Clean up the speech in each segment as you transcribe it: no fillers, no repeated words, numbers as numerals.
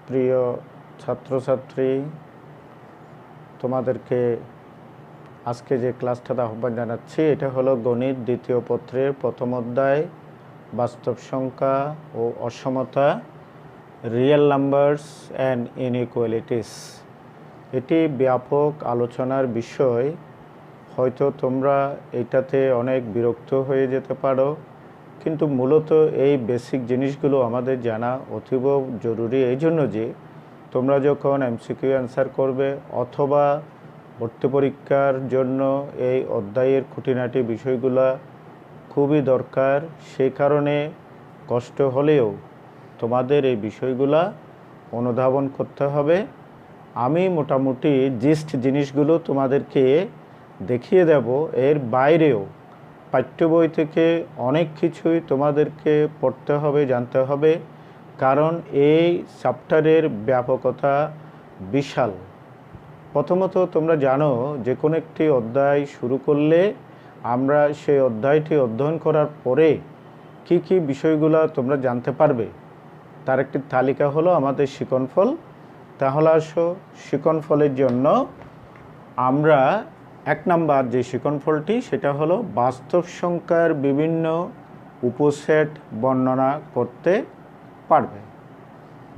প্রিয় ছাত্রছাত্রী, তোমাদেরকে আজকে যে ক্লাসটাতে আহ্বান জানাচ্ছি, এটা হলো গণিত দ্বিতীয় পত্রের প্রথম অধ্যায়, বাস্তব সংখ্যা ও অসমতা, রিয়েল নাম্বারস অ্যান্ড ইনইকুয়ালিটিস। এটি ব্যাপক আলোচনার বিষয়। হয়তো তোমরা এটাতে অনেক বিরক্ত হয়ে যেতে পারো, কিন্তু মূলত এই বেসিক জিনিসগুলো আমাদের জানা অতীব জরুরি। এই জন্য যে তোমরা যখন এমসিকিউ অ্যান্সার করবে অথবা ভর্তি পরীক্ষার জন্য এই অধ্যায়ের খুঁটিনাটি বিষয়গুলো খুবই দরকার। সেই কারণে কষ্ট হলেও তোমাদের এই বিষয়গুলা অনুধাবন করতে হবে। আমি মোটামুটি জিস্ট জিনিসগুলো তোমাদেরকে দেখিয়ে দেব। এর বাইরেও পাঠ্য বই থেকে অনেক কিছুই তোমাদেরকে পড়তে হবে, জানতে হবে, কারণ এই চ্যাপ্টারের ব্যাপকতা বিশাল। প্রথমত তোমরা জানো যে কোনো একটি অধ্যায় শুরু করলে আমরা সেই অধ্যায়টি অধ্যয়ন করার পরে কি কি বিষয়গুলো তোমরা জানতে পারবে তার একটি তালিকা হলো আমাদের শিকনফল। তাহলে আসো, শিকনফলের জন্য আমরা 1 নাম্বার যে শিকনফলটি সেটা হলো বাস্তব সংখ্যার বিভিন্ন উপসেট বর্ণনা করতে পারবে।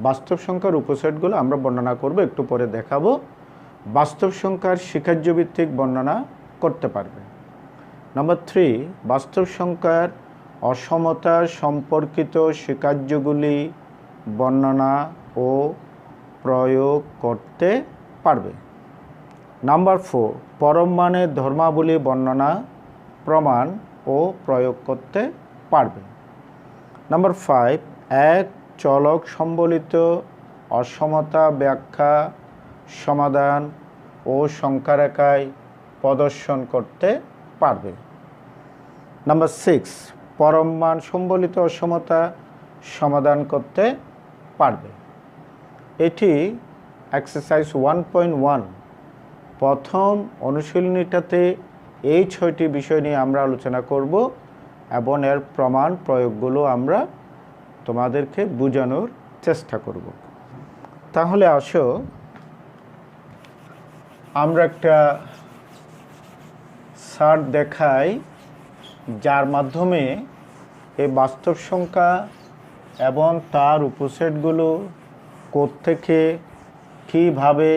বাস্তব সংখ্যার উপসেটগুলো আমরা বর্ণনা করব, একটু পরে দেখাবো। বাস্তব সংখ্যার স্বীকার্যভিত্তিক বর্ণনা করতে পারবে। নাম্বার 3, বাস্তব সংখ্যার অসমতা সম্পর্কিত স্বীকার্যগুলি বর্ণনা ও প্রয়োগ করতে পারবে। নাম্বার 4, পরম মানের ধর্মাবলী বর্ণনা, প্রমাণ ও প্রয়োগ করতে পারবে। নাম্বার 5, এক চলক সম্বলিত অসমতা ব্যাখ্যা, সমাধান ও সংখ্যারেখায় প্রদর্শন করতে পারবে। নাম্বার 6, পরম মান সম্বলিত অসমতা সমাধান করতে পারবে। এটি এক্সারসাইজ 1.1 প্রথম অনুশীলনীটাতে এই 6টি বিষয় নিয়ে আমরা আলোচনা করব এবং এর প্রমাণ প্রয়োগগুলো আমরা তোমাদেরকে বোঝানোর চেষ্টা করব। তাহলে আসো, আমরা একটা চার্ট দেখাই যার মাধ্যমে এই বাস্তব সংখ্যা এবং তার উপসেটগুলো কোত্থেকে কীভাবে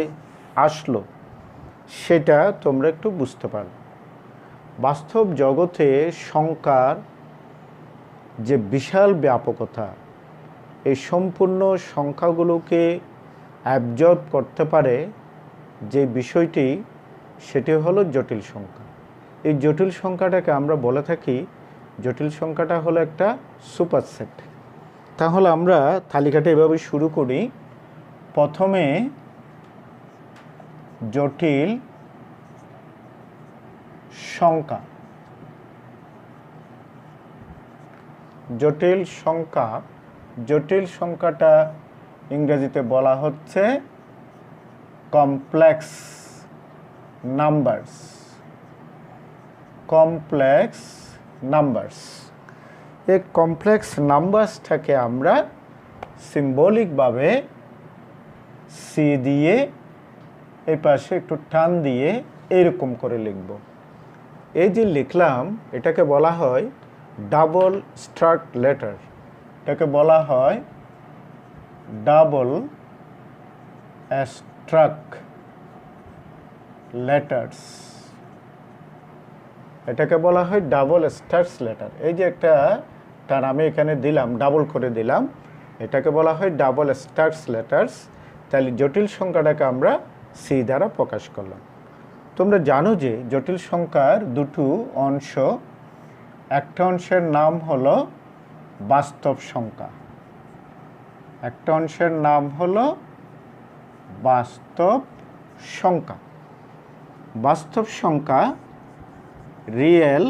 আসলো সেটা তোমরা একটু বুঝতে পারো। বাস্তব জগতে সংখ্যার যে বিশাল ব্যাপকতা, এই সম্পূর্ণ সংখ্যাগুলোকে অ্যাবজর্ব করতে পারে যে বিষয়টি, সেটি হলো জটিল সংখ্যা। এই জটিল সংখ্যাটাকে আমরা বলে থাকি, জটিল সংখ্যাটা হলো একটা সুপারসেট। তাহলে আমরা তালিকাটা এভাবে শুরু করি। প্রথমে জটিল সংখ্যা। জটিল সংখ্যা, জটিল সংখ্যাটা ইংরেজিতে বলা হচ্ছে কমপ্লেক্স নাম্বারস। Complex numbers. এই কমপ্লেক্স নাম্বারসটাকে আমরা সিম্বলিকভাবে সি দিয়ে এই পাশে একটু টান দিয়ে এরকম করে লিখব। এই যে লিখলাম, এটাকে বলা হয় ডাবল স্ট্রাক লেটার। এটাকে বলা হয় ডাবল স্ট্রাক লেটার্স। এটাকে বলা হয় ডাবল স্ট্রাক লেটার। এই যে একটা টান আমি এখানে দিলাম, ডাবল করে দিলাম, এটাকে বলা হয় ডাবল স্ট্রাক লেটার্স। তাহলে জটিল সংখ্যাটাকে আমরা সি দ্বারা প্রকাশ করলাম। তোমরা জানো যে জটিল সংখ্যার দুটো অংশ, একটা অংশের নাম হলো বাস্তব সংখ্যা, একটা অংশের নাম হলো বাস্তব সংখ্যা। বাস্তব সংখ্যা রিয়েল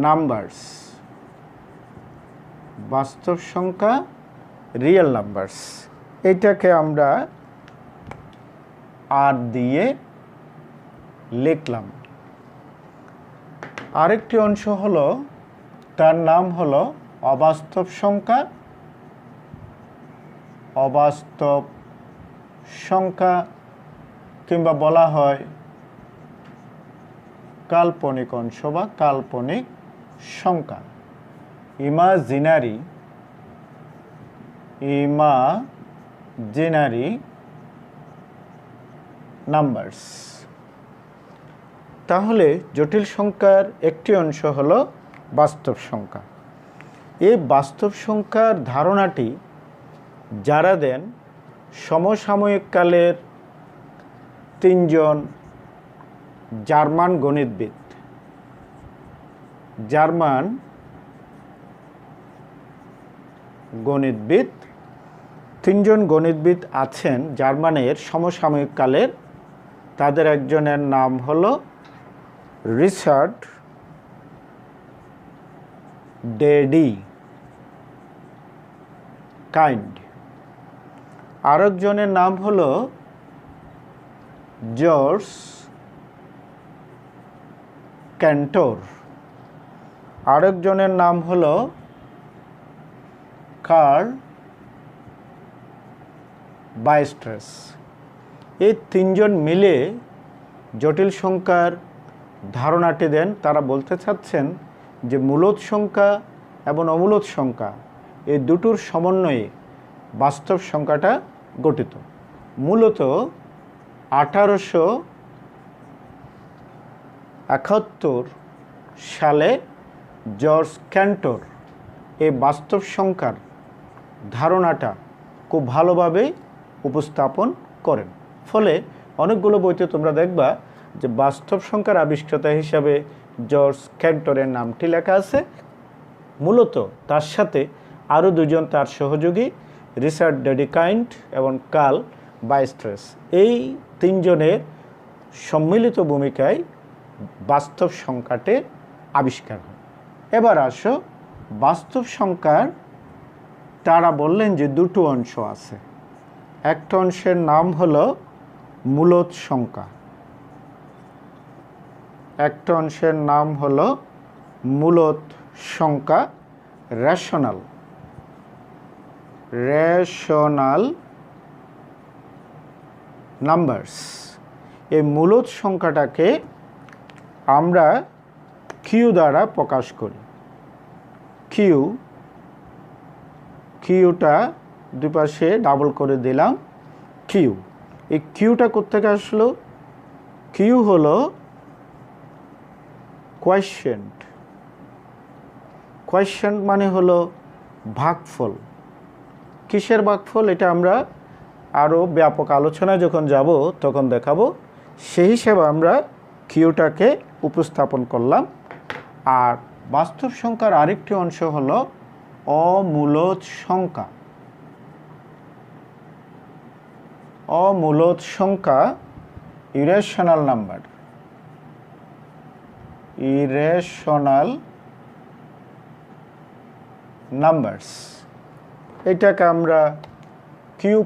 নাম্বারস। বাস্তব সংখ্যা রিয়েল নাম্বারস। এটাকে আমরা আর দিয়ে লিখলাম। আরেকটি অংশ হলো, তার নাম হলো অবাস্তব সংখ্যা। অবাস্তব সংখ্যা কিংবা বলা হয় কাল্পনিক অংশ বা কাল্পনিক সংখ্যা। Imaginary numbers. তাহলে জটিল সংখ্যার একটি অংশ হলো বাস্তব সংখ্যা। এই বাস্তব সংখ্যার ধারণাটি যারা দেন সমসাময়িক কালের তিনজন জার্মান গণিতবিদ তিনজন গণিতবিদ আছেন জার্মানের সমসাময়িক কালের। তাদের একজনের নাম হলো রিচার্ড ডেডি কাইন্ড, আরেকজনের নাম হলো জর্জ ক্যান্টর, আরেকজনের নাম হলো কার্ল বায়স্ট্রাস। এই তিনজন মিলে জটিল সংখ্যার ধারণাটি দেন। তারা বলতে চাচ্ছেন যে মূলদ সংখ্যা এবং অমূলদ সংখ্যা এই দুটোর সমন্বয়ে বাস্তব সংখ্যাটা গঠিত। মূলত 1871 সালে জর্জ ক্যান্টর এই বাস্তব সংখ্যার ধারণাটা খুব ভালোভাবে উপস্থাপন করেন। ফলে অনেকগুলো বইতে তোমরা দেখবা যে বাস্তব সংখ্যার আবিষ্কর্তা হিসাবে জর্জ ক্যান্টরের নামটি লেখা আছে। মূলত তার সাথে আরও দুজন তার সহযোগী রিচার্ড ডেডি কাইন্ড এবং কার্ল বায়স্ট্রাস, এই তিনজনের সম্মিলিত ভূমিকায় বাস্তব সংখ্যাটি আবিষ্কার হয়। এবার আসো বাস্তব সংখ্যার তারা বললেন যে দুটো অংশ আছে। একটা অংশের নাম হলো মূলদ সংখ্যা, একটা অংশের নাম হলো মূলদ সংখ্যা রেশনাল নাম্বারস। এই মূলদ সংখ্যাটাকে আমরা কিউ দ্বারা প্রকাশ করি। কিউটা দুই পাশে ডাবল করে দিলাম কিউ। এই কিউটা কোত্থেকে আসলো? কিউ হলো কোয়েশ্চেন্ট মানে হলো ভাগফল। কিসের ভাগফল? এটা আমরা আরও ব্যাপক আলোচনায় যখন যাব তখন দেখাবো। সেই হিসেবে আমরা কিউটাকে উপস্থাপন করলাম। আর বাস্তব সংখ্যার আরেকটি অংশ হলো অমূলদ সংখ্যা। অমূলদ সংখ্যা ইরেশনাল নাম্বারস। এটাকে আমরা কিউ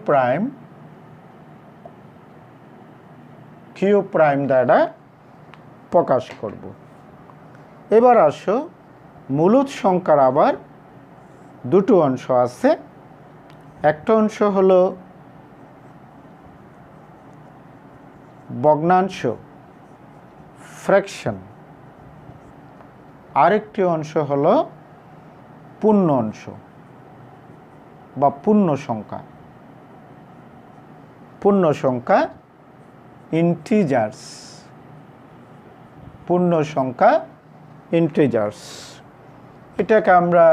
প্রাইম দ্বারা প্রকাশ করব। এবার আসো মূলদ সংখ্যার আবার দুটো অংশ আছে। একটা অংশ হলো ভগ্নাংশ ফ্র্যাকশন, আরেকটি অংশ হলো পূর্ণ অংশ বা পূর্ণ সংখ্যা ইন্টিজার্স। এটাকে আমরা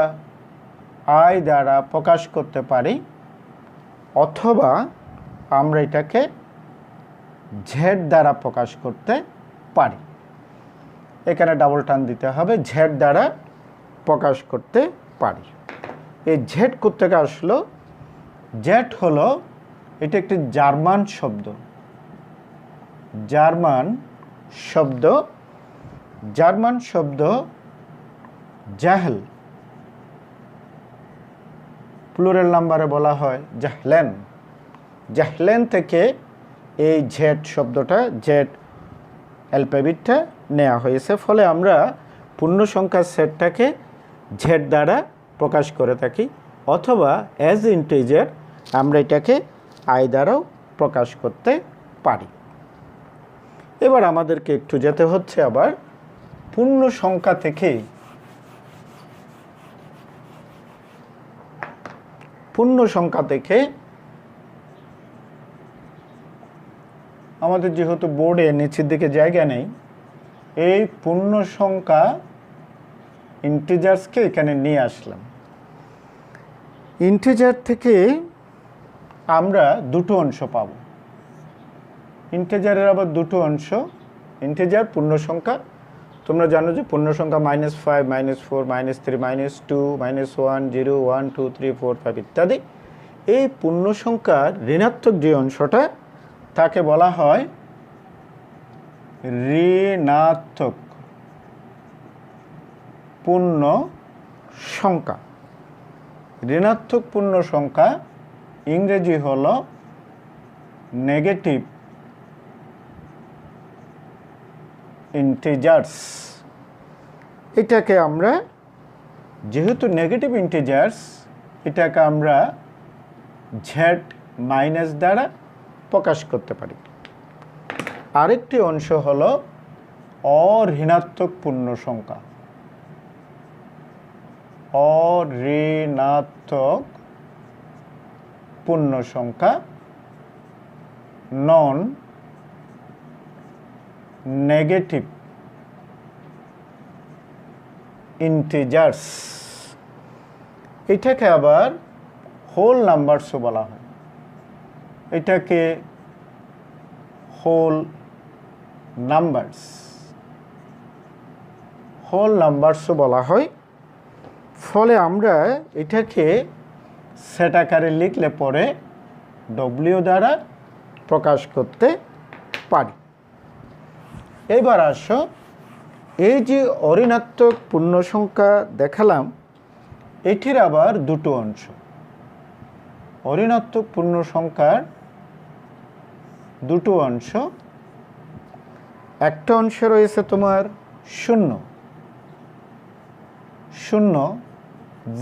আই দ্বারা প্রকাশ করতে পারি, অথবা আমরা এটাকে জেড দ্বারা প্রকাশ করতে পারি। এখানে ডাবল টান দিতে হবে, জেড দ্বারা প্রকাশ করতে পারি। এই জেড কোত্থেকে আসলো? জেড হলো এটা একটি জার্মান শব্দ জাহেল, প্লুরাল নাম্বারে বলা হয় জাহলেন থেকে এই জেড শব্দটা, জেড অ্যালফাবেটটা নেওয়া হয়েছে। ফলে আমরা পূর্ণ সংখ্যার সেটটাকে জেড দ্বারা প্রকাশ করে থাকি, অথবা অ্যাজ ইন্টিজার আমরা এটাকে আই দ্বারাও প্রকাশ করতে পারি। এবার আমাদেরকে একটু যেতে হচ্ছে আবার পূর্ণ সংখ্যা থেকে আমাদের যেহেতু বোর্ডে নিচের দিকে জায়গা নেই, এই পূর্ণ সংখ্যা ইন্টিজার্সকে এখানে নিয়ে আসলাম। ইন্টিজার থেকে আমরা দুটো অংশ পাব। ইন্টিজারের আবার দুটো অংশ, ইন্টিজার পূর্ণ সংখ্যা। তোমরা জানো যে পূর্ণ সংখ্যা -5, -4, -3, -2, -1, 0, 1, 2, 3, 4, 5 ইত্যাদি। এই পূর্ণ সংখ্যার ঋণাত্মক যে অংশটা তাকে বলা হয় ঋণাত্মক পূর্ণ সংখ্যা। ঋণাত্মক পূর্ণ সংখ্যা ইংরেজি হলো নেগেটিভ ইন্টিজার্স। এটাকে আমরা, যেহেতু নেগেটিভ ইন্টিজার্স, এটাকে আমরা Z মাইনাস দ্বারা প্রকাশ করতে পারি। আরেকটি অংশ হলো অঋণাত্মক পূর্ণ সংখ্যা। অঋণাত্মক পূর্ণ সংখ্যা, নন নেগেটিভ ইন্টিজার্স। এটাকে আবার হোল নাম্বারসও বলা হয়। এটাকে হোল নাম্বারসও বলা হয়। ফলে আমরা এটাকে সেট আকারে লিখলে পরে ডব্লিউ দ্বারা প্রকাশ করতে পারি। এবার আসো, এই যে অঋণাত্মক পূর্ণ সংখ্যা দেখালাম, এটির আবার দুটো অংশ। অঋণাত্মক পূর্ণ সংখ্যার দুটো অংশ। একটা অংশ রয়েছে তোমার 0,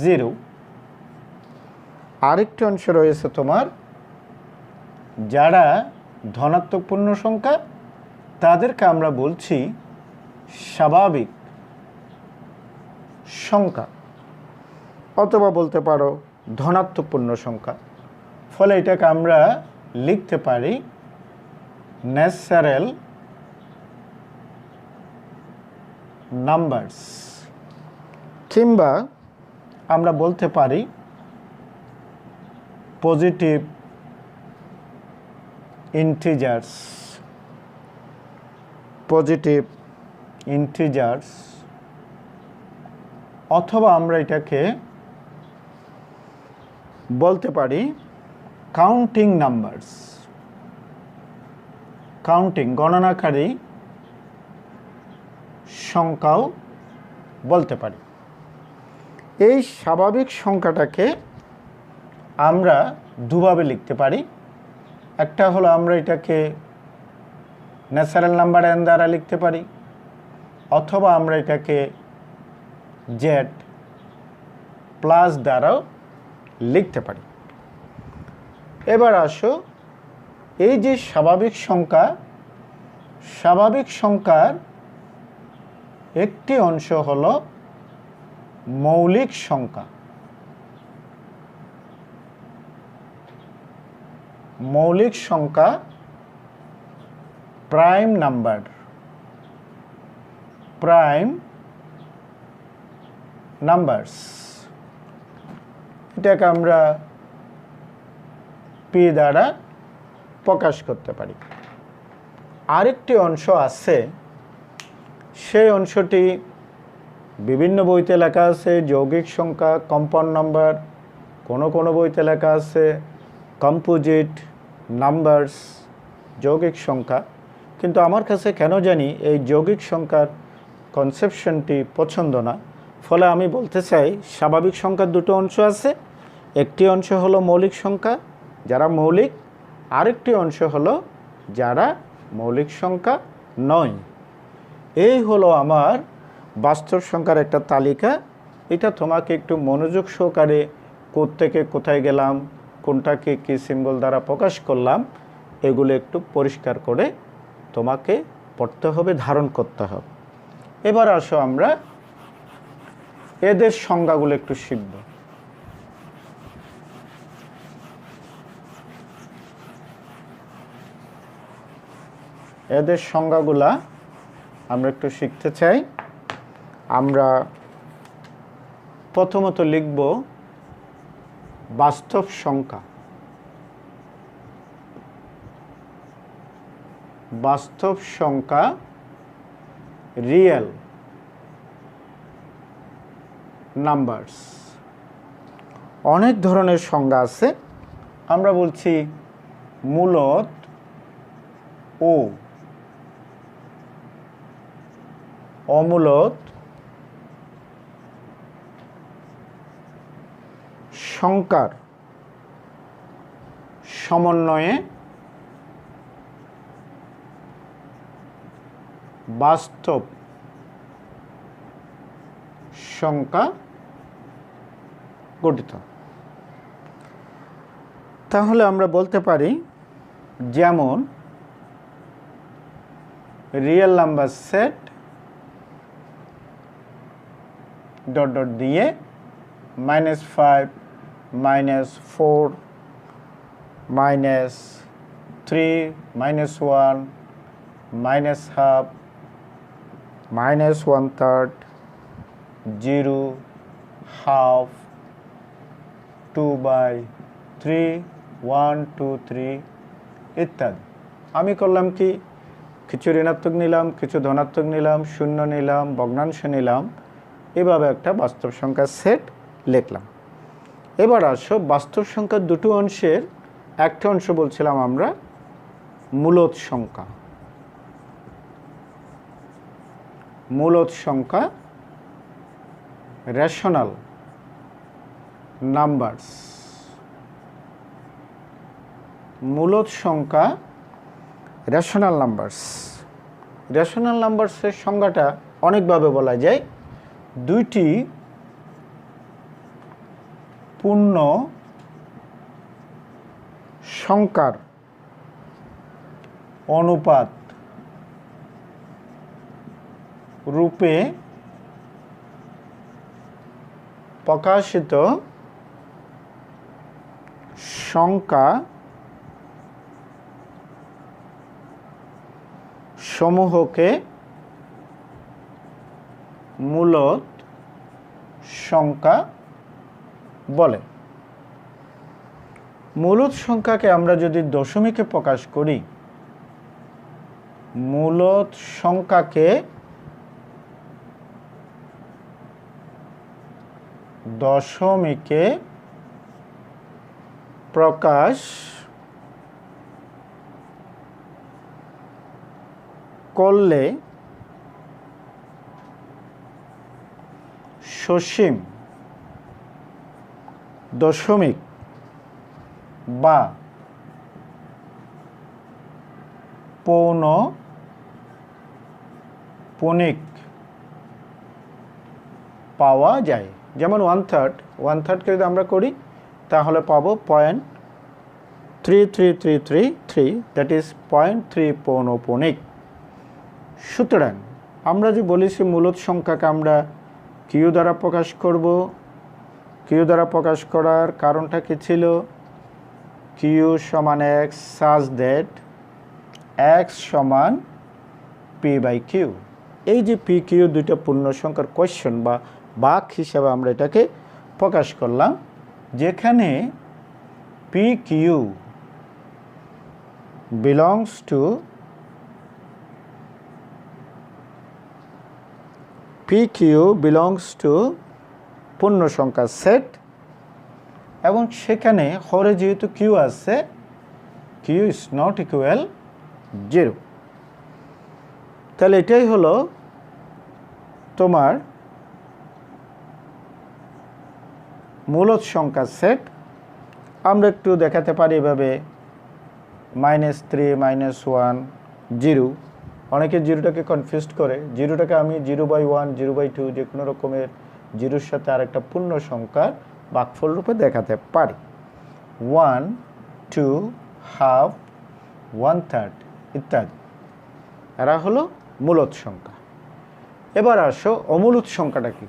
0, আরেকটি অংশ রয়েছে তোমার যারা ধনাত্মক পূর্ণ সংখ্যা, তাদেরকে আমরা বলছি স্বাভাবিক সংখ্যা, অথবা বলতে পারো ধনাত্মক পূর্ণ সংখ্যা। ফলে এটাকে আমরা লিখতে পারি ন্যাচারাল নাম্বারস, কিংবা আমরা বলতে পারি পজিটিভ ইন্টিজার্স। অথবা আমরা এটাকে বলতে পারি কাউন্টিং নাম্বারস। গণনাকারী সংখ্যাও বলতে পারি। এই স্বাভাবিক সংখ্যাটাকে আমরা দুভাবে লিখতে পারি। একটা হলো আমরা এটাকে ন্যাচারাল নাম্বার n দ্বারা লিখতে পারি, অথবা আমরা এটাকে z প্লাস দ্বারাও লিখতে পারি। এবার আসো, এই যে স্বাভাবিক সংখ্যার একটি অংশ হলো মৌলিক সংখ্যা। মৌলিক সংখ্যা প্রাইম নাম্বারস। এটাকে আমরা পি দ্বারা প্রকাশ করতে পারি। আরেকটি অংশ আছে, সেই অংশটি বিভিন্ন বইতে লেখা আছে যৌগিক সংখ্যা, কম্পাউন্ড নাম্বার। কোনো বইতে লেখা আছে কম্পোজিট নাম্বারস, যৌগিক সংখ্যা। কিন্তু আমার কাছে কেন জানি এই যৌগিক সংখ্যার কনসেপশনটি পছন্দ না। ফলে আমি বলতে চাই স্বাভাবিক সংখ্যার দুটো অংশ আছে। একটি অংশ হলো মৌলিক সংখ্যা, যারা মৌলিক। আরেকটি অংশ হলো যারা মৌলিক সংখ্যা নয়। এই হলো আমার বাস্তব সংখ্যার একটা তালিকা। এটা তোমাকে একটু মনোযোগ সহকারে কোত্থেকে কোথায় গেলাম, কোনটাকে কি সিম্বল দ্বারা প্রকাশ করলাম এগুলো একটু পরিষ্কার করে তোমাকে পড়তে হবে, ধারণ করতে হবে। এবার আসো আমরা এদের সংজ্ঞাগুলো একটু শিখব। এদের সংজ্ঞাগুলা আমরা একটু শিখতে চাই। আমরা প্রথমত লিখব বাস্তব সংখ্যা। বাস্তব সংখ্যা রিয়েল নাম্বারস। অনেক ধরনের সংজ্ঞা আছে। আমরা বলছি মূলত ও অমূলত সংখ্যার সমন্বয়ে বাস্তব সংখ্যা গঠিত। তাহলে আমরা বলতে পারি যেমন real number set dot dot দিয়ে -5 -4 -3 -1 -half -1/3 0 half 2/3 1 2 3 ইত্যাদি। আমি করলাম কি, কিছু ঋণাত্মক নিলাম, কিছু ধনাত্মক নিলাম, শূন্য নিলাম, ভগ্নাংশ নিলাম, এভাবে একটা বাস্তব সংখ্যার সেট লিখলাম। এবার আসো বাস্তব সংখ্যার দুটো অংশের একটা অংশ বলছিলাম আমরা মূলত সংখ্যা। মূলত সংখ্যা রেশনাল নাম্বারস। মূলত সংখ্যা রেশনাল নাম্বারস। রেশনাল নাম্বারসের সংজ্ঞাটা অনেকভাবে বলা যায়। দুইটি পূর্ণ সংখ্যার অনুপাত রূপে প্রকাশিত সংখ্যা সমূহকে মূলত সংখ্যা বলে। মূলত সংখ্যাকে আমরা যদি দশমিকে প্রকাশ করি, মূলত সংখ্যাকে দশমিকে প্রকাশ করলে সসীম দশমিক বা পৌনঃপুনিক পাওয়া যায়। যেমন 1/3 যদি আমরা করি তাহলে পাবো 0.33333, দ্যাট ইজ 0.3 পৌনঃপুনিক। সুতরাং আমরা যে বলেছি মূলত সংখ্যাকে আমরা কিউ দ্বারা প্রকাশ করব। কিউ দ্বারা প্রকাশ করার কারণটা কি ছিল? কিউ সমান x such that x সমান p/q। এই যে পি কিউ দুইটা পূর্ণ সংখ্যার কোয়েশ্চন বা বাক হিসাবে আমরা এটাকে প্রকাশ করলাম, যেখানে পি কিউ বিলংস টু পূর্ণ সংখ্যার সেট, এবং সেখানে হরে যেহেতু কিউ আছে, কিউ ইজ নট ইকুয়াল 0। তাহলে এটাই হলো তোমার মূলত সংখ্যার সেট। আমরা একটু দেখাতে পারি এভাবে -3 -1 0। অনেকে জিরোটাকে কনফিউজ করে। জিরোটাকে আমি 0/1 0/2 যে কোনো রকমের জিরোর সাথে আরেকটা পূর্ণ সংখ্যার ভাগফল রূপে দেখাতে পারি। 1, 2, হাফ, 1/3 ইত্যাদি। এরা হলো মূলদ সংখ্যা। এবার আসো অমূলদ সংখ্যাটা কি?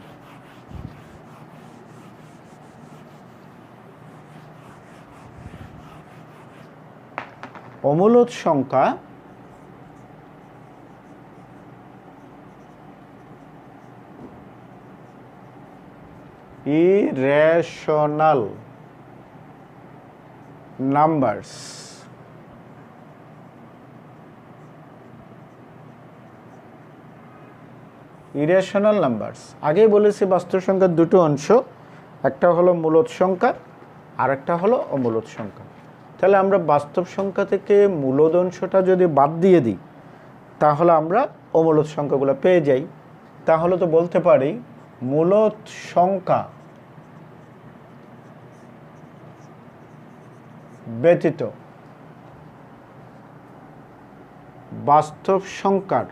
অমূলদ সংখ্যা irrational numbers। ইরেশনাল নাম্বারস, আগেই বলেছি বাস্তব সংখ্যার দুটো অংশ, একটা হলো মূলদ সংখ্যা আর একটা হলো অমূলদ সংখ্যা। তাহলে আমরা বাস্তব সংখ্যা থেকে মূলদ অংশটা যদি বাদ দিয়ে দিই তাহলে আমরা অমূলদ সংখ্যাগুলো পেয়ে যাই। তাহলে তো বলতে পারি মূলদ সংখ্যা ব্যতীত বাস্তব সংখ্যার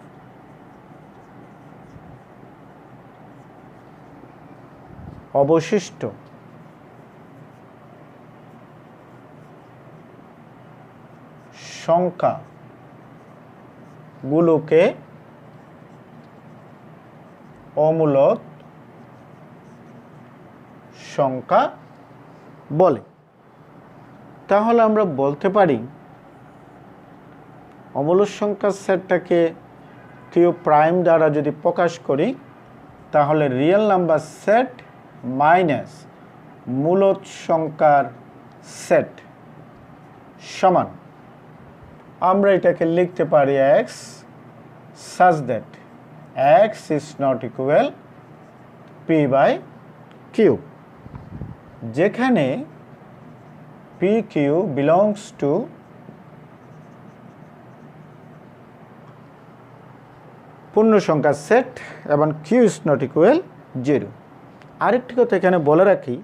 অবশিষ্ট সংখ্যাগুলোকে অমূলদ সংখ্যা বলে। তাহলে আমরা বলতে পারি অমূলদ সংখ্যার সেটটাকে কিউ প্রাইম দ্বারা যদি প্রকাশ করি তাহলে রিয়েল নাম্বার সেট মাইনাস মূলদ সংখ্যার সেট সমান, আমরা এটাকে লিখতে পারি x such that x is not equal p/q, যেখানে pq belongs to পূর্ণ সংখ্যার সেট এবং q is not equal 0। আরেকটি কথা এখানে বলে রাখি,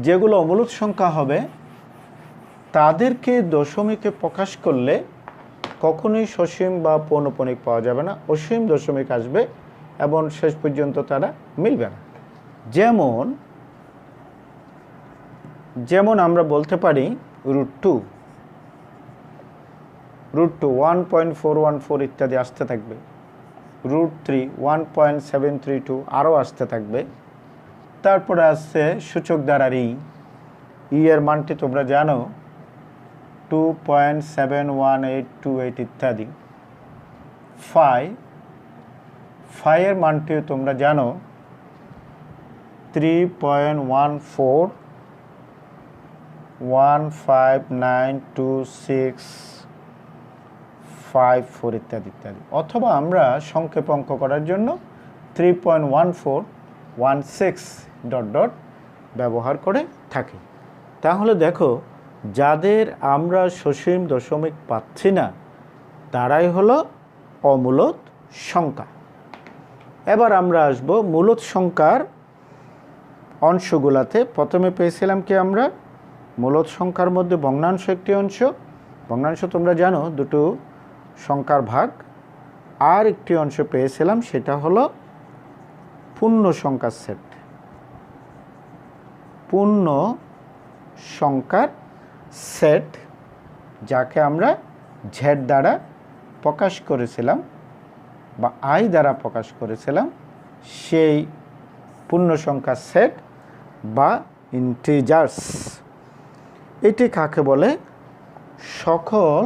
যেগুলো অমূলদ সংখ্যা হবে তাদেরকে দশমিকে প্রকাশ করলে কখনোই সসীম বা পৌনঃপুনিক পাওয়া যাবে না, অসীম দশমিক আসবে এবং শেষ পর্যন্ত তারা মিলবে না। যেমন আমরা বলতে পারি √2, 1.414 ইত্যাদি আসতে থাকবে, √3, 1.732 আরও আসতে থাকবে। তারপরে আসছে সূচক দ্বারার এর মানটি তোমরা জানো 2.71828 ইত্যাদি। এর মানটিও তোমরা জানো 3.14159265 ইত্যাদি ইত্যাদি। অথবা আমরা সংক্ষেপ অঙ্ক করার জন্য 3.1416 ... ব্যবহার করে থাকি। তাহলে দেখো, যাদের আমরা সসীম দশমিক পাচ্ছি না তারাই হলো অমূলদ সংখ্যা। এবার আমরা আসব মূলদ সংখ্যার অংশগুলাতে। প্রথমে পেয়েছিলাম কি আমরা মূলদ সংখ্যার মধ্যে ভগ্নাংশ একটি অংশ। ভগ্নাংশ তোমরা জানো দুটো সংখ্যার ভাগ। আর একটি অংশ পেয়েছিলাম, সেটা হলো পূর্ণ সংখ্যার সেট। পূর্ণ সংখ্যার সেট যাকে আমরা জেড দ্বারা প্রকাশ করেছিলাম বা আই দ্বারা প্রকাশ করেছিলাম, সেই পূর্ণ সংখ্যার সেট বা ইন্টিজার্স। এটি কাকে বলে? সকল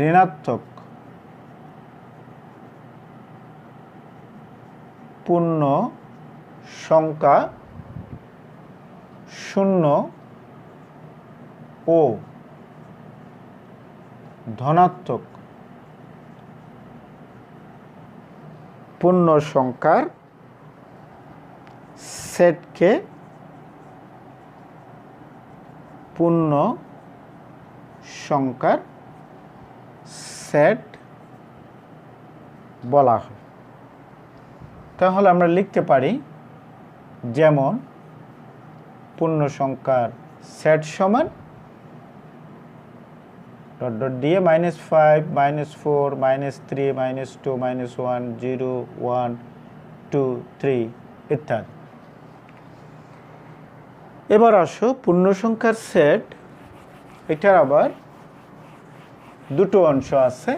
ঋণাত্মক পূর্ণ সংখ্যা শূন্য ও ধনাত্মক পূর্ণ সংখ্যার সেটকে পূর্ণ সংখ্যার সেট বলা হয়। তাহলে আমরা লিখতে পারি যেমন পূর্ণ সংখ্যার সেট সমান দিয়ে -5, -4, -3, -2, -1, 0, 1, 2, 3 ইত্যাদি। এবার আসো পূর্ণ সংখ্যার সেট, এটার আবার দুটো অংশ আছে।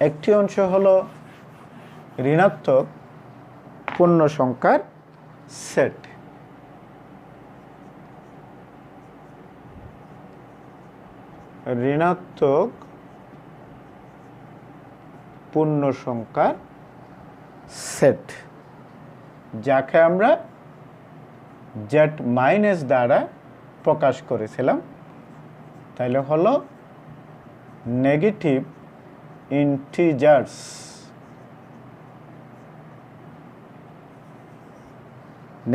একটি অংশ হলো ঋণাত্মক পূর্ণ সংখ্যার সেট। ঋণাত্মক পূর্ণ সংখ্যার সেট, যাকে আমরা জেড মাইনাস দ্বারা প্রকাশ করেছিলাম। তাহলে হলো নেগেটিভ ইন্টিজার্স।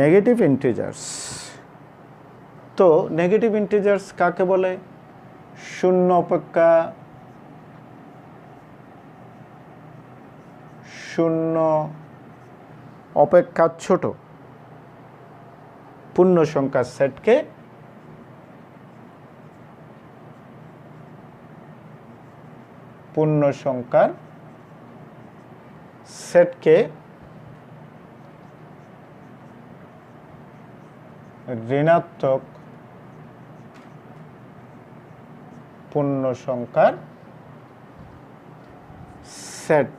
নেগেটিভ ইন্টিজার্স, তো নেগেটিভ ইন্টিজার্স কাকে বলে? শূন্য অপেক্ষা ছোট পূর্ণ সংখ্যার সেটকে ঋণাত্মক পূর্ণ সংখ্যার সেট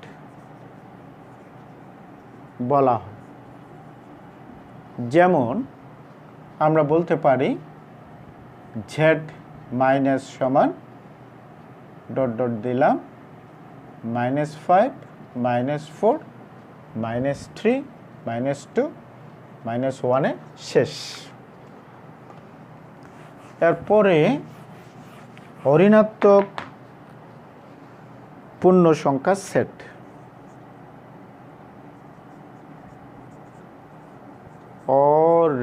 বলা হয়। যেমন আমরা বলতে পারি জেড মাইনাস সমান ডট ডট দিলাম -5, -4, -3, -2, -1 শেষ। এরপরে অঋণাত্মক পূর্ণ সংখ্যার সেট।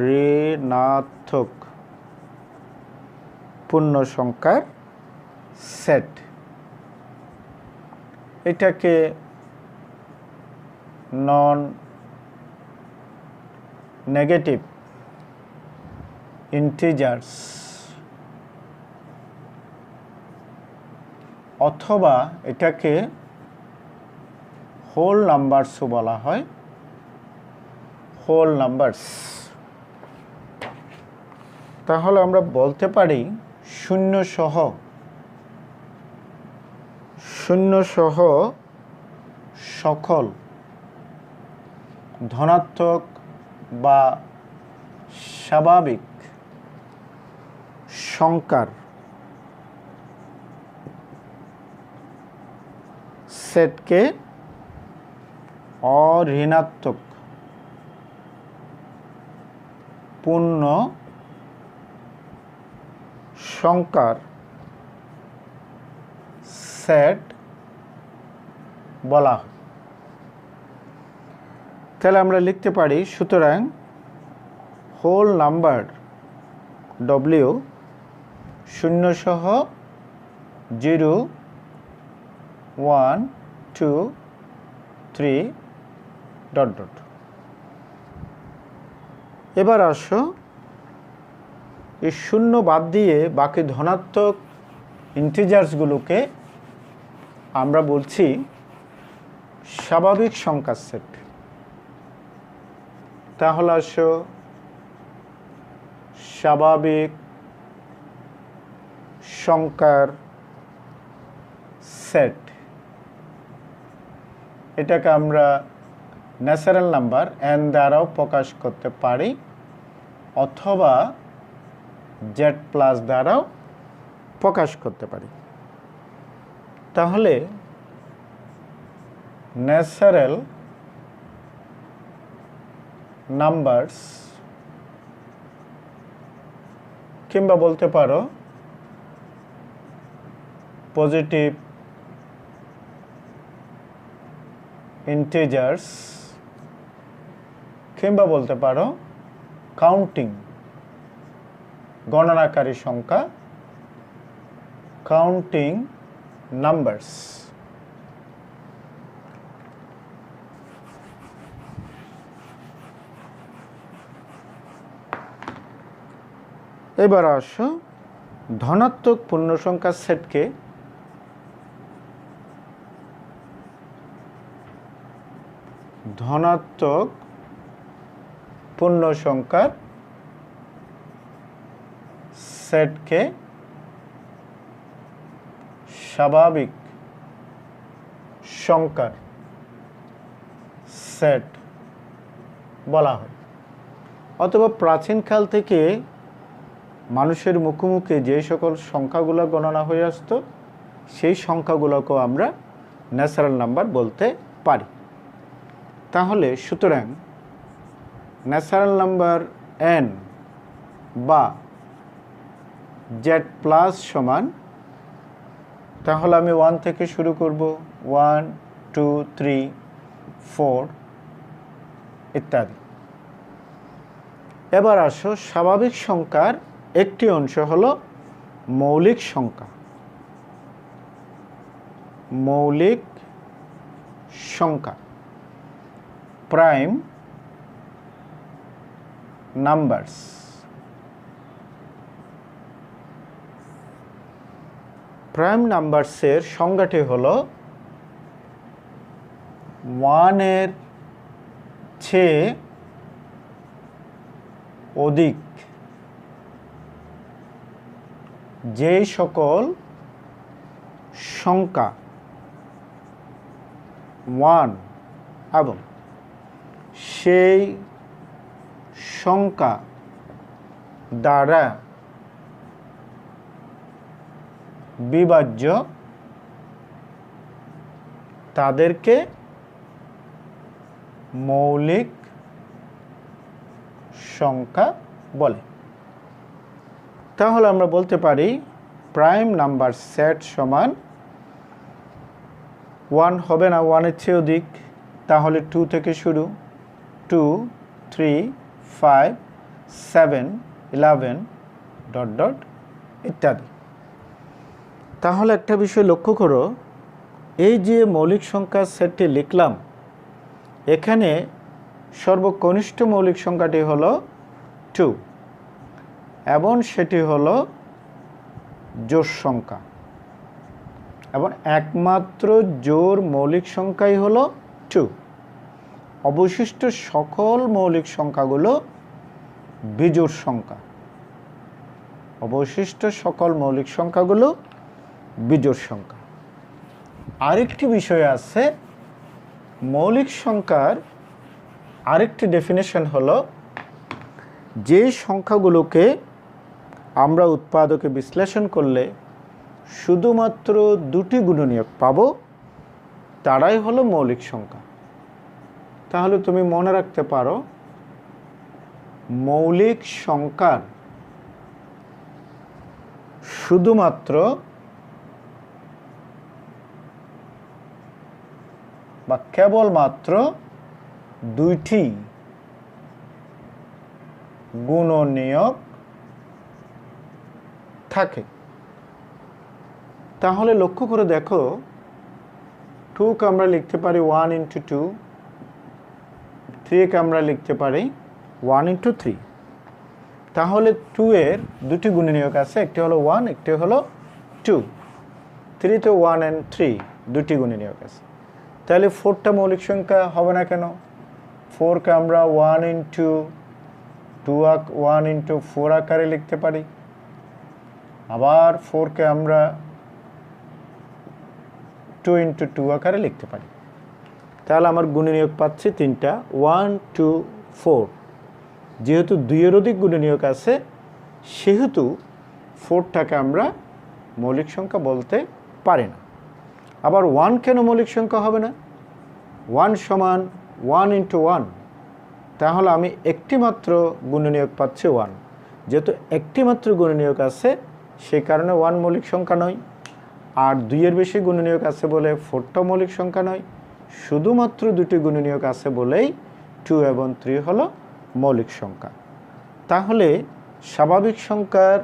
অঋণাত্মক পূর্ণ সংখ্যার সেট, এটাকে নন নেগেটিভ ইন্টিজার্স অথবা এটাকে হোল নাম্বারসও বলা হয়। হোল নাম্বারস, তাহলে আমরা বলতে পারি শূন্য সহ সকল ধনাত্মক বা স্বাভাবিক সংখ্যার সেটকে অঋণাত্মক পূর্ণ সংখ্যার সেট বলা হয়। তাহলে আমরা লিখতে পারি, সুতরাং হোল নাম্বার ডব্লিউ শূন্য সহ 0, 1, 2, 3 ডট ডট। এবার আসো এই শূন্য বাদ দিয়ে বাকি ধনাত্মক ইন্টিজার্সগুলোকে আমরা বলছি স্বাভাবিক সংখ্যার সেট। তাহলে আসো স্বাভাবিক সংখ্যার সেট, এটাকে আমরা ন্যাচারাল নাম্বার n দ্বারাও প্রকাশ করতে পারি অথবা জেড প্লাস দ্বারাও প্রকাশ করতে পারি। তাহলে ন্যাচারাল নাম্বারস কিংবা বলতে পারো পজিটিভ ইন্টিজার্স কিংবা বলতে পারো কাউন্টিং গণনাকারী সংখ্যা, কাউন্টিং নাম্বারস। এবার আসো ধনাত্মক পূর্ণ সংখ্যার সেটকে ধনাত্মক পূর্ণ সংখ্যার সেটকে স্বাভাবিক সংখ্যার সেট বলা হয়। অথবা প্রাচীনকাল থেকে মানুষের মুখে মুখে যে সকল সংখ্যাগুলো গণনা হয়ে আসতো সেই সংখ্যাগুলোকেও আমরা ন্যাচারাল নাম্বার বলতে পারি। তাহলে সুতরাং ন্যাচারাল নাম্বার n বা z+ সমান, তাহলে আমি 1 থেকে শুরু করব, 1 2 3 4 ইত্যাদি। এবার আসো, স্বাভাবিক সংখ্যার একটি অংশ হলো মৌলিক সংখ্যা। মৌলিক সংখ্যা প্রাইম নাম্বারস। প্রাইম নাম্বারসের সংজ্ঞাটি হলো 1 এর চেয়ে অধিক যে সকল সংখ্যা 1 এবং সেই সংখ্যা দ্বারা বিভাজ্য তাদেরকে মৌলিক সংখ্যা বলে। তাহলে আমরা বলতে পারি প্রাইম নাম্বার সেট সমান 1 হবে না, 1 এর চেয়ে অধিক, তাহলে 2 থেকে শুরু, 2 3 5 7 11 ডট ডট ইত্যাদি। তাহলে একটা বিষয় লক্ষ্য করো, এই যে মৌলিক সংখ্যার সেটটি লিখলাম, এখানে সর্বকনিষ্ঠ মৌলিক সংখ্যাটি হলো 2 এবং সেটি হলো জোড় সংখ্যা, এবং একমাত্র জোড় মৌলিক সংখ্যাই হলো 2। অবশিষ্ট সকল মৌলিক সংখ্যাগুলো বিজোড় সংখ্যা। অবশিষ্ট সকল মৌলিক সংখ্যাগুলো বিজোড় সংখ্যা। আরেকটি বিষয় আছে, মৌলিক সংখ্যার আরেকটি ডেফিনেশন হলো যে সংখ্যাগুলোকে আমরা উৎপাদকে বিশ্লেষণ করলে শুধুমাত্র 2টি গুণনীয়ক পাবো তারাই হলো মৌলিক সংখ্যা। তাহলে তুমি মনে রাখতে পারো, মৌলিক সংখ্যার শুধুমাত্র বা কেবলমাত্র 2টি গুণনীয়ক থাকে। তাহলে লক্ষ্য করে দেখো, 2 কে আমরা লিখতে পারি 1 × 2, 3 কে আমরা লিখতে পারি 1 × 3। তাহলে 2 এর 2টি গুণনীয়ক আছে, একটি হলো 1, একটি হলো 2। 3 তে 1 and 3 2টি গুণনীয়ক আছে। তাহলে 4টা মৌলিক সংখ্যা হবে না কেন? 4 কে আমরা 1 × 1 × 4 আকারে লিখতে পারি। আবার 4 কে আমরা 2 × 2 আকারে লিখতে পারি। তাহলে আমার গুণনীয়ক পাচ্ছি 3টা, 1 2 4। যেহেতু 2 এর অধিক গুণনীয়ক আছে সেহেতু 4টাকে আমরা মৌলিক সংখ্যা বলতে পারি না। আবার 1 কেন মৌলিক সংখ্যা হবে না? 1 সমান 1 × 1। তাহলে আমি একটি মাত্র গুণনীয়ক পাচ্ছি 1। যেহেতু একটি মাত্র গুণনীয়ক আছে সেই কারণে 1 মৌলিক সংখ্যা নয়। আর 2 এর বেশি গুণনীয়ক আছে বলে 4টা মৌলিক সংখ্যা নয়। শুধুমাত্র 2টি গুণনীয়ক আছে বলেই 2 এবং 3 হলো মৌলিক সংখ্যা। তাহলে স্বাভাবিক সংখ্যার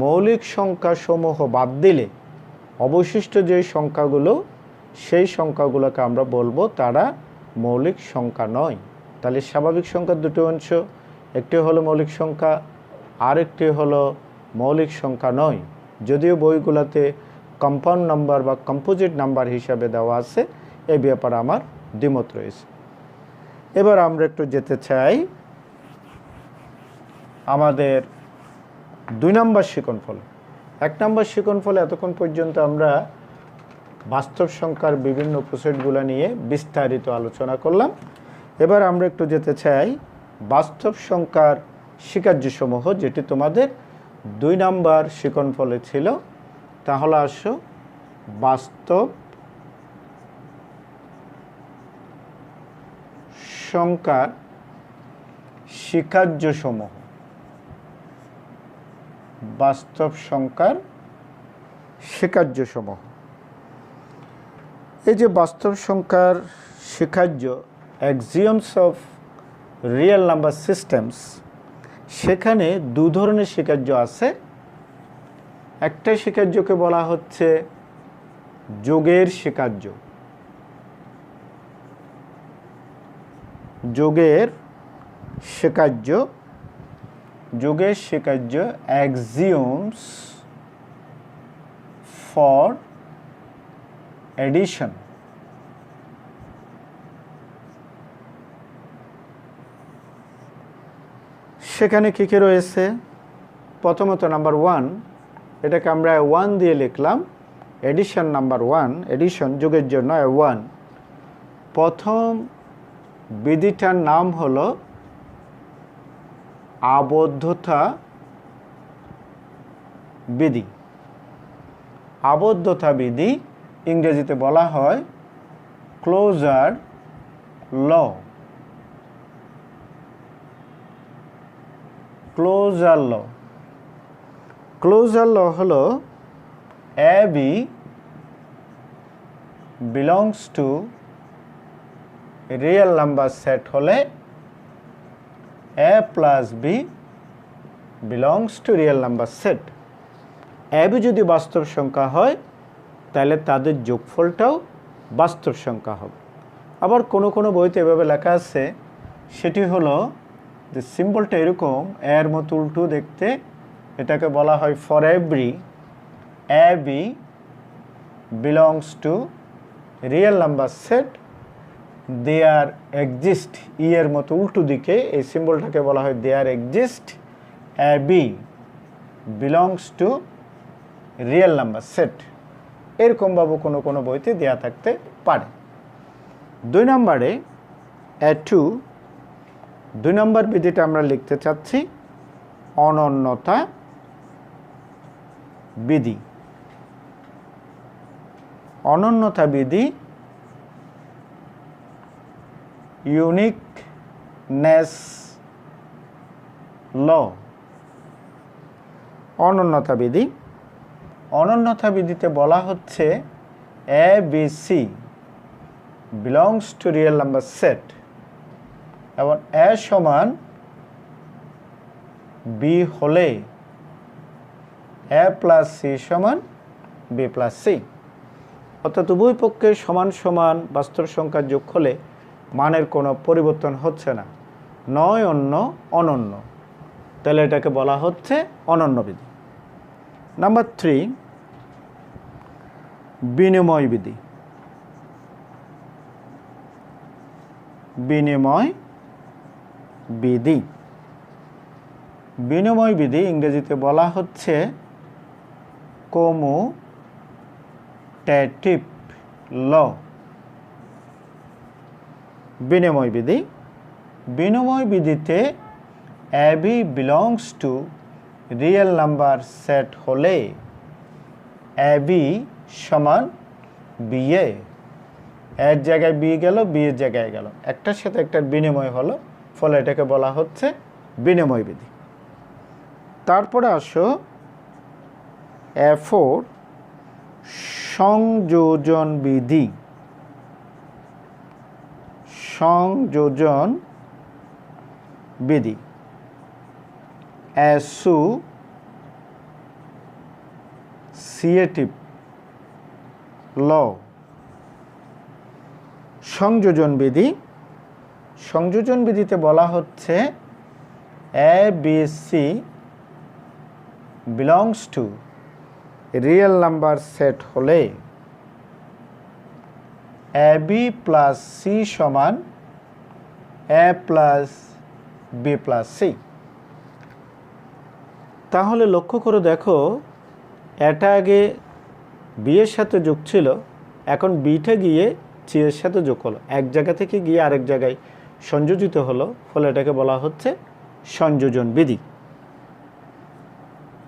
মৌলিক সংখ্যা সমূহ বাদ দিলে অবশিষ্ট যে সংখ্যাগুলো, সেই সংখ্যাগুলোকে আমরা বলবো তারা মৌলিক সংখ্যা নয়। তাহলে স্বাভাবিক সংখ্যার 2টি অংশ, একটি হলো মৌলিক সংখ্যা, আরেকটি হলো মৌলিক সংখ্যা নয়। যদিও বইগুলোতে কম্পাউন্ড নাম্বার বা কম্পোজিট নাম্বার হিসাবে দেওয়া আছে, এই ব্যাপারে আমার দ্বিমত রয়েছে। এবার আমরা একটু যেতে চাই আমাদের 2 নম্বর শিকনফল। 1 নম্বর শিকনফলে এতক্ষণ পর্যন্ত আমরা বাস্তব সংখ্যার বিভিন্ন উপসেটগুলো নিয়ে বিস্তারিত আলোচনা করলাম। এবার আমরা একটু যেতে চাই বাস্তব সংখ্যার স্বীকার্যসমূহ, যেটি তোমাদের 2 নম্বর শিকনফলে ছিল। তাহলে আসো বাস্তব সংখ্যার স্বীকার্যসমূহ। বাস্তব সংখ্যার স্বীকার্যসমূহ, এই যে বাস্তব সংখ্যার স্বীকার্য অ্যাক্সিওমস অফ রিয়েল নাম্বার সিস্টেমস, সেখানে 2 ধরনের স্বীকার্য আছে। একটা স্বীকার্যকে বলা হচ্ছে যোগের স্বীকার্য। যোগের স্বীকার্য, যোগের স্বীকার্য অ্যাক্সিওমস ফর এডিশন। সেখানে কী কী রয়েছে? প্রথমত নাম্বার 1, এটাকে আমরা 1 দিয়ে লিখলাম। এডিশন নাম্বার 1, এডিশন যোগের জন্য 1। প্রথম বিধিটার নাম হলো আবদ্ধতা বিধি। আবদ্ধতা বিধি ইংরেজিতে বলা হয় ক্লোজার ল। ক্লোজার ল। ক্লোজার ল হলো AB belongs to real number set হলে A plus B belongs to real number set. AB যদি বাস্তব সংখ্যা হয় তাহলে তাদের যোগফলটাও বাস্তব সংখ্যা হবে। আবার কোনো কোনো বইতে এভাবে লেখা আছে, সেটি হলো যে সিম্বলটা এরকম এর মতো উল্টো দেখতে, এটাকে বলা হয় for every AB belongs to real number set there exist, এর মতো উল্টো দিকে এই সিম্বলটাকে বলা হয় there exist AB belongs to real number set. এরকমভাবে কোনো কোনো বইতে দেয়া থাকতে পারে। 2 নম্বরে A2, 2 নম্বর বিধিটা আমরা লিখতে চাচ্ছি অনন্যতা বিধি। অনন্যতা বিধি ইউনিকনেস ল। অনন্যতা বিধি, অনন্যতা বিধিতে বলা হচ্ছে ABC belongs to real number set এবং A সমান B হলে A প্লাস C সমান B প্লাস C। অর্থাৎ উভয় পক্ষে সমান সমান বাস্তব সংখ্যার যোগ হলে মানের কোনো পরিবর্তন হচ্ছে না, নয় অন্য অনন্য, তাহলে এটাকে বলা হচ্ছে অনন্য বিধি। নাম্বার 3, বিনিময় বিধি। বিনিময় বিধি, বিনিময় বিধি ইংরেজিতে বলা হচ্ছে কম্যুটেটিভ ল। বিনিময় বিধি, বিনিময় বিধিতে AB belongs to real number set হলে AB সমান BA, এর জায়গায় B গেল, B এর জায়গায় গেল, একটার সাথে একটার বিনিময় হলো, ফলে এটাকে বলা হচ্ছে বিনিময় বিধি। তারপরে আসো A4, সংযোজন বিধি। সংযোজন বিধি অ্যাসোসিয়েটিভ ল। সংযোজন বিধি, সংযোজন বিধিতে বলা হচ্ছে ABC belongs to real number set হলে AB প্লাস C সমান A plus B plus C। তাহলে লক্ষ্য করে দেখো, এটা আগে বি এর সাথে যোগ ছিল, এখন বিটা গিয়ে সি এর সাথে যোগ হলো, এক জায়গা থেকে গিয়ে আরেক জায়গায় সংযোজিত হলো, ফলে এটাকে বলা হচ্ছে সংযোজন বিধি।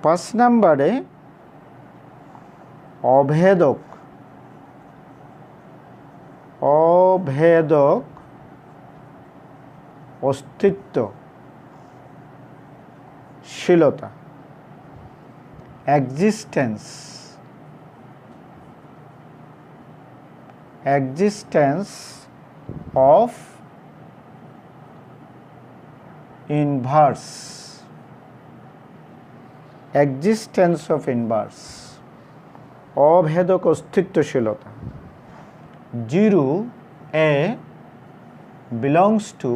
5 নম্বরে অভেদক অস্তিত্বশীলতা, existence of inverse, অভেদক অস্তিত্বশীলতা। 0 a belongs to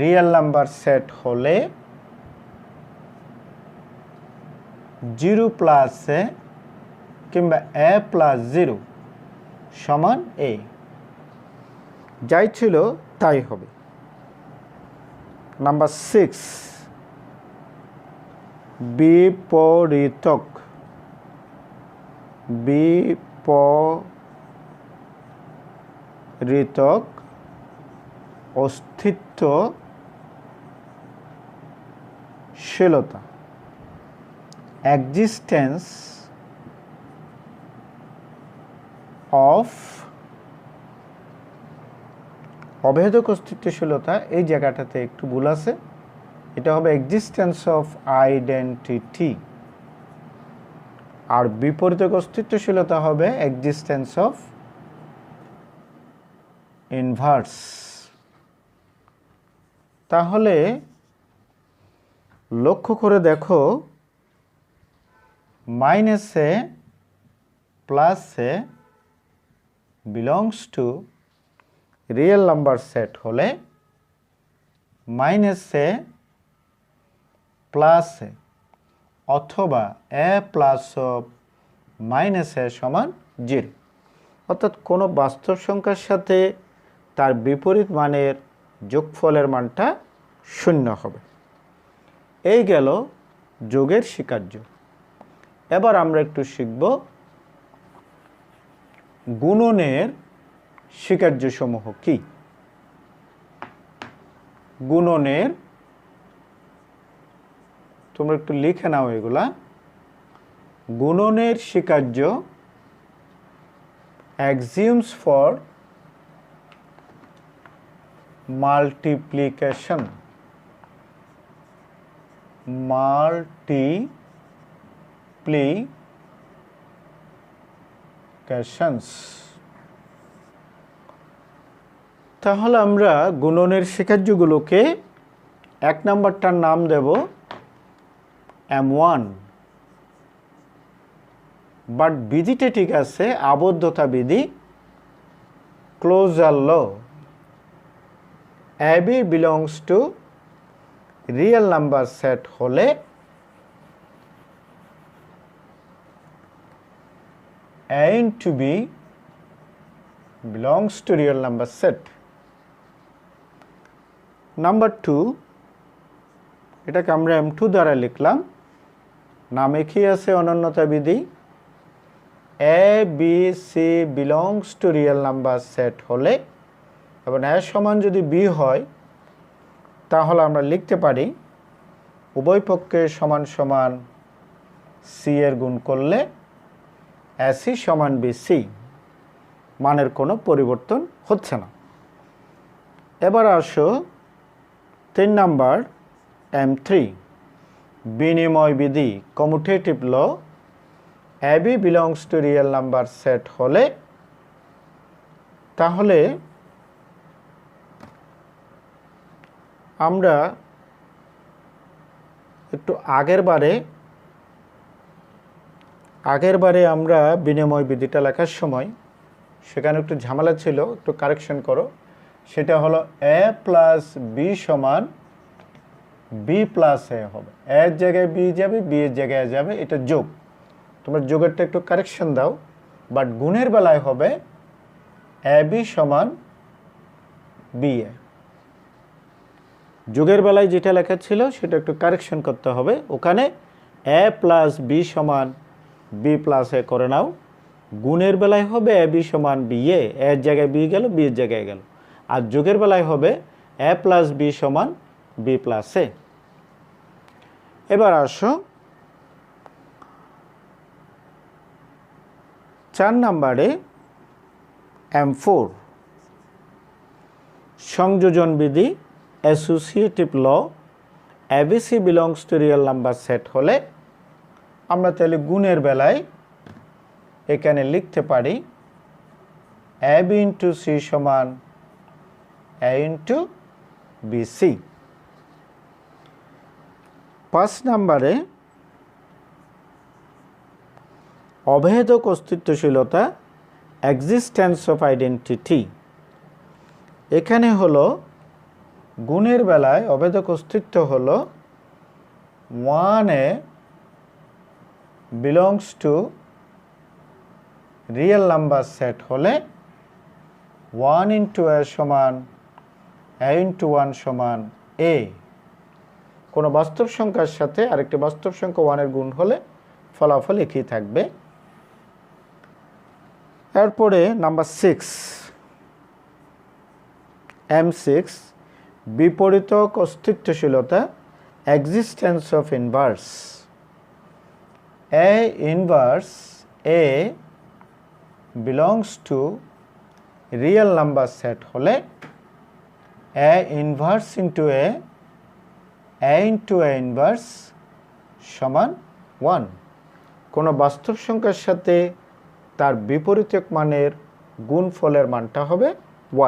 real number set হলে 0 প্লাস a কিংবা a প্লাস 0 সমান a, যাই ছিল তাই হবে। নাম্বার 6 বিপরীতক অস্তিত্বশীলতা, existence of অভেদক অস্তিত্বশীলতা, এই জায়গাটাতে একটু ভুল আছে, এটা হবে এক্সিস্টেন্স অফ আইডেন্টিটি, আর বিপরীতক অস্তিত্বশীলতা হবে এক্সিস্টেন্স অফ ইনভার্স। তাহলে লক্ষ্য করে দেখো, minus A plus A belongs to real number set হলে মাইনাস এ প্লাস এ অথবা এ প্লাস অফ মাইনাস এ সমান 0, অর্থাৎ কোনো বাস্তব সংখ্যার সাথে তার বিপরীত মানের যোগফলের মানটা 0 হবে। এই গেল যোগের স্বীকার্য। এবার আমরা একটু শিখব গুণনের স্বীকার্যসমূহ কি। গুণনের, তোমরা একটু লিখে নাও এগুলা। গুণনের স্বীকার্য axioms for multiplication, তাহলে আমরা গুণনের স্বীকার্যগুলোকে 1 নম্বরটার নাম দেব M1, বাট বিধিটা ঠিক আছে, আবদ্ধতা বিধি, closure law. AB belongs to real number set হলে A into B belongs to real number set. Number 2, এটাকে আমরা M2 দ্বারা লিখলাম, নামে কি আছে অনন্যতা বিধি। A B C belongs to real number set হলে এবং A সমান যদি B হয়, তাহলে আমরা লিখতে পারি উভয় পক্ষে সমান সমান C এর গুণ করলে AC সমান BC, মানের কোনো পরিবর্তন হচ্ছে না। এবার আসো 3 নাম্বার M3, বিনিময় বিধি, commutative law. AB belongs to real number set হলে তাহলে আমরা একটু আগের বারে আমরা বিনিময় বিধিটা লেখার সময় সেখানে একটু ঝামেলা ছিল, একটু কারেকশন করো। সেটা হলো A প্লাস বি সমান বি প্লাস এ হবে, এর জায়গায় বি যাবে, বি এর জায়গায় যাবে, এটা যোগ। তোমরা যোগেরটা একটু কারেকশন দাও, বাট গুণের বেলায় হবে এ বি সমান বি এ। যোগের বেলায় যেটা লেখা ছিল সেটা একটু কারেকশন করতে হবে। ওখানে a প্লাস বি সমান বি প্লাস এ করে নাও। গুণের বেলায় হবে এ বি সমান বি এ, এর জায়গায় বি গেল, বি এর জায়গায় গেল। আর যোগের বেলায় হবে এ প্লাস বি সমান বি প্লাস এ। এবার আসো 4 নম্বরে M4 সংযোজন বিধি, associative law, ABC belongs to real number set হলে আমরা তাহলে গুণের বেলায় এখানে লিখতে পারি AB ইন্টু সি সমান A ইন্টু BC। 5 নম্বরে অভেদক অস্তিত্বশীলতা, এক্সিস্টেন্স অফ আইডেন্টিটি। এখানে হলো গুণের বেলায় অভেদক অস্তিত্ব হলো 1A belongs to real number set হলে 1 ইন্টু এ সমান এ ইন্টু 1 সমান এ। কোনো বাস্তব সংখ্যার সাথে আরেকটি বাস্তব সংখ্যা 1-এর গুণ হলে ফলাফল একই থাকবে। এরপরে নাম্বার 6 M6 বিপরীতক অস্তিত্বশীলতা, existence of inverse. A inverse A belongs to real number set হলে A inverse into A into A inverse সমান 1। কোনো বাস্তব সংখ্যার সাথে তার বিপরীতক মানের গুণফলের মানটা হবে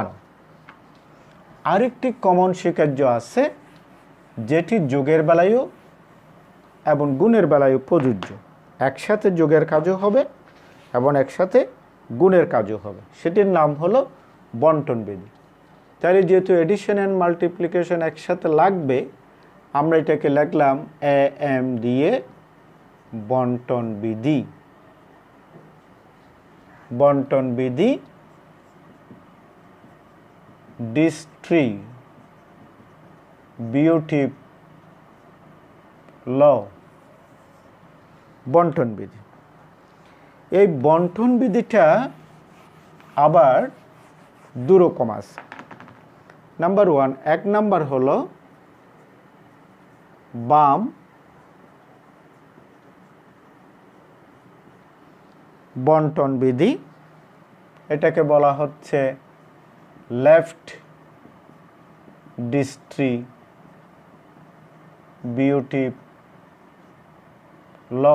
1। আরেকটি কমন স্বীকার্য আছে যেটি যোগের বেলায়ও এবং গুণের বেলায়ও প্রযোজ্য। একসাথে যোগের কাজও হবে এবং একসাথে গুণের কাজও হবে, সেটির নাম হলো বন্টন বিধি। তাহলে যেহেতু এডিশন অ্যান্ড মাল্টিপ্লিকেশন একসাথে লাগবে, আমরা এটাকে লিখলাম AM দিয়ে বন্টন বিধি। বন্টন বিধি ডিস্ট্রিবিউটিভ ল, বন্টন বিধি। এই বন্টন বিধিটা আবার দুরকম আছে। নাম্বার 1, 1 নাম্বার হলো বাম বন্টন বিধি, এটাকে বলা হচ্ছে লেফট ডিস্ট্রিবিউটিভ ল।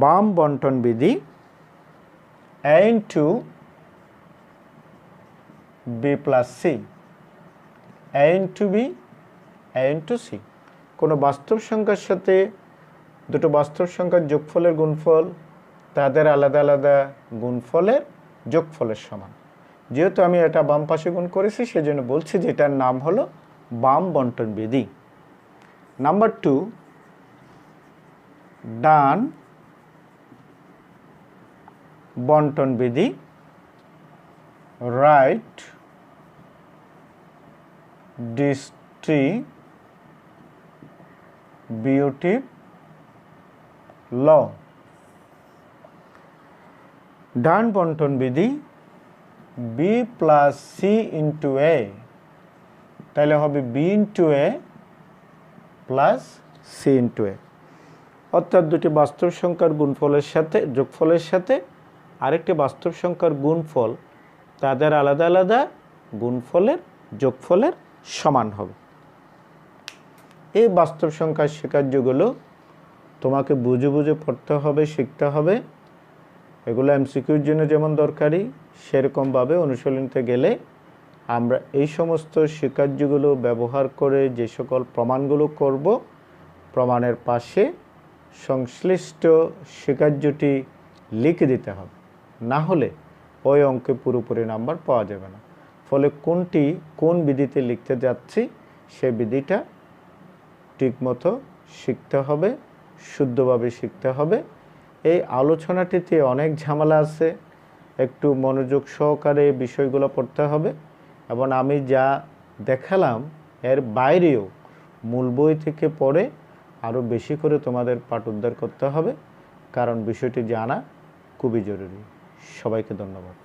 বাম বন্টন বিধি A into B plus C, A into B, A into C. কোনো বাস্তব সংখ্যার সাথে দুটো বাস্তব সংখ্যার যোগফলের গুণফল তাদের আলাদা আলাদা গুণফলের যোগফলের সমান। যেহেতু আমি এটা বাম পাশে গুণ করেছি সেজন্য বলছি যে এটার নাম হলো বাম বন্টন বিধি। নাম্বার 2 ডান বন্টন বিধি, রাইট ডিস্ট্রিবিউটিভ ল। ডান বন্টন বিধি বি প্লাস সি ইন্টু এ, তাহলে হবে বি ইন্টু এ প্লাস সি ইন্টু এ। অর্থাৎ দুটি বাস্তব সংখ্যার গুণফলের সাথে যোগফলের সাথে আরেকটি বাস্তব সংখ্যার গুণফল তাদের আলাদা আলাদা গুণফলের যোগফলের সমান হবে। এই বাস্তব সংখ্যার স্বীকার্যগুলো তোমাকে বুঝে বুঝে পড়তে হবে, শিখতে হবে। এগুলো এমসিকিউর জন্য যেমন দরকারি, সেরকমভাবে অনুশীলনীতে গেলে আমরা এই সমস্ত স্বীকার্যগুলো ব্যবহার করে যে সকল প্রমাণগুলো করব, প্রমাণের পাশে সংশ্লিষ্ট স্বীকার্যটি লিখে দিতে হবে, না হলে ওই অঙ্কে পুরোপুরি নাম্বার পাওয়া যাবে না। ফলে কোনটি কোন বিধিতে লিখতে যাচ্ছি সে বিধিটা ঠিকমতো শিখতে হবে, শুদ্ধভাবে শিখতে হবে। এই আলোচনাটিতে অনেক ঝামেলা আছে, একটু মনোযোগ সহকারে বিষয়গুলো পড়তে হবে এবং আমি যা দেখালাম, এর বাইরেও মূল বই থেকে পড়ে আরও বেশি করে তোমাদের পাঠ উদ্ধার করতে হবে, কারণ বিষয়টি জানা খুবই জরুরি। সবাইকে ধন্যবাদ।